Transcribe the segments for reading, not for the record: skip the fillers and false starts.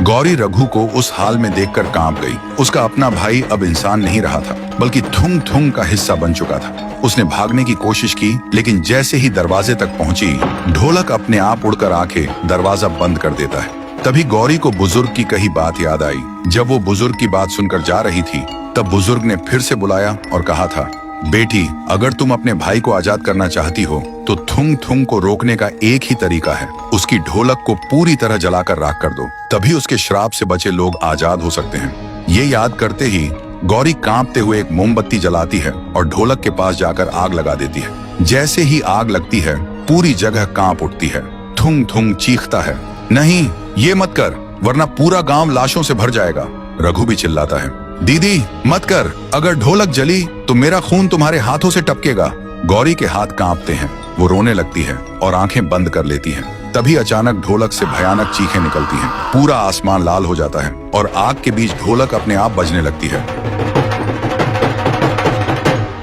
गौरी रघु को उस हाल में देखकर कांप गई। उसका अपना भाई अब इंसान नहीं रहा था, बल्कि थुंग थुंग का हिस्सा बन चुका था। उसने भागने की कोशिश की, लेकिन जैसे ही दरवाजे तक पहुंची, ढोलक अपने आप उड़कर आके दरवाजा बंद कर देता है। तभी गौरी को बुजुर्ग की कही बात याद आई। जब वो बुजुर्ग की बात सुनकर जा रही थी, तब बुजुर्ग ने फिर से बुलाया और कहा था, बेटी, अगर तुम अपने भाई को आजाद करना चाहती हो तो थुंग थुंग को रोकने का एक ही तरीका है, उसकी ढोलक को पूरी तरह जलाकर राख कर दो, तभी उसके श्राप से बचे लोग आजाद हो सकते हैं। ये याद करते ही गौरी कांपते हुए एक मोमबत्ती जलाती है और ढोलक के पास जाकर आग लगा देती है। जैसे ही आग लगती है, पूरी जगह कांप उठती है। थुंग थुंग चीखता है, नहीं, ये मत कर, वरना पूरा गांव लाशों से भर जाएगा। रघु भी चिल्लाता है, दीदी मत कर, अगर ढोलक जली तो मेरा खून तुम्हारे हाथों से टपकेगा। गौरी के हाथ कांपते हैं, वो रोने लगती है और आंखें बंद कर लेती है। तभी अचानक ढोलक से भयानक चीखें निकलती हैं। पूरा आसमान लाल हो जाता है और आग के बीच ढोलक अपने आप बजने लगती है।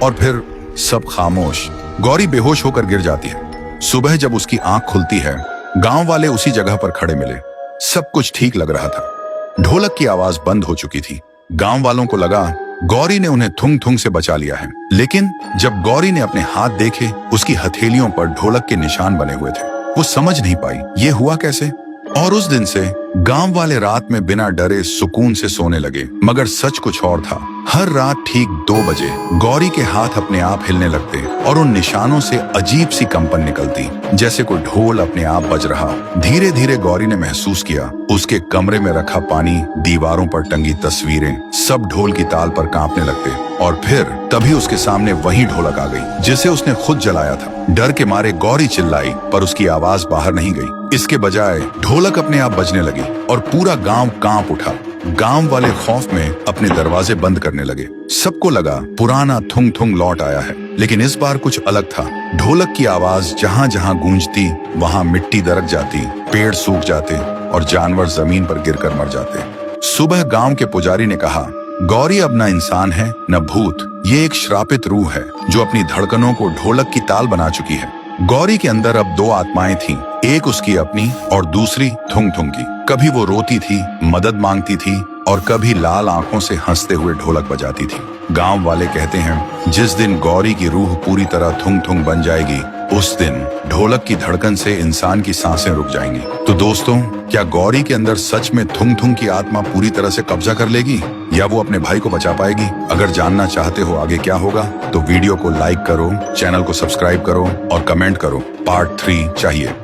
और फिर सब खामोश। गौरी बेहोश होकर गिर जाती है। सुबह जब उसकी आंख खुलती है, गांव वाले उसी जगह पर खड़े मिले। सब कुछ ठीक लग रहा था। ढोलक की आवाज बंद हो चुकी थी। गांव वालों को लगा गौरी ने उन्हें थुंग थुंग से बचा लिया है, लेकिन जब गौरी ने अपने हाथ देखे, उसकी हथेलियों पर ढोलक के निशान बने हुए थे। वो समझ नहीं पाई ये हुआ कैसे। और उस दिन से गांव वाले रात में बिना डरे सुकून से सोने लगे। मगर सच कुछ और था। हर रात ठीक 2 बजे गौरी के हाथ अपने आप हिलने लगते और उन निशानों से अजीब सी कंपन निकलती, जैसे कोई ढोल अपने आप बज रहा। धीरे धीरे गौरी ने महसूस किया, उसके कमरे में रखा पानी, दीवारों पर टंगी तस्वीरें, सब ढोल की ताल पर कांपने लगते। और फिर तभी उसके सामने वही ढोलक आ गई, जिसे उसने खुद जलाया था। डर के मारे गौरी चिल्लाई, पर उसकी आवाज बाहर नहीं गई। इसके बजाय ढोलक अपने आप बजने लगी और पूरा गांव कांप उठा। गांव वाले खौफ में अपने दरवाजे बंद करने लगे। सबको लगा पुराना थुंग थुंग लौट आया है, लेकिन इस बार कुछ अलग था। ढोलक की आवाज जहां जहां गूंजती, वहां मिट्टी दरक जाती, पेड़ सूख जाते और जानवर जमीन पर गिरकर मर जाते। सुबह गांव के पुजारी ने कहा, गौरी अब न इंसान है न भूत, ये एक श्रापित रूह है जो अपनी धड़कनों को ढोलक की ताल बना चुकी है। गौरी के अंदर अब 2 आत्माएं थीं, एक उसकी अपनी और दूसरी थुंग थुंग की। कभी वो रोती थी, मदद मांगती थी, और कभी लाल आंखों से हंसते हुए ढोलक बजाती थी। गांव वाले कहते हैं, जिस दिन गौरी की रूह पूरी तरह थुंग थुंग बन जाएगी, उस दिन ढोलक की धड़कन से इंसान की सांसें रुक जाएंगी। तो दोस्तों, क्या गौरी के अंदर सच में थुंग थुंग की आत्मा पूरी तरह से कब्जा कर लेगी, या वो अपने भाई को बचा पाएगी? अगर जानना चाहते हो आगे क्या होगा, तो वीडियो को लाइक करो, चैनल को सब्सक्राइब करो और कमेंट करो, पार्ट 3 चाहिए।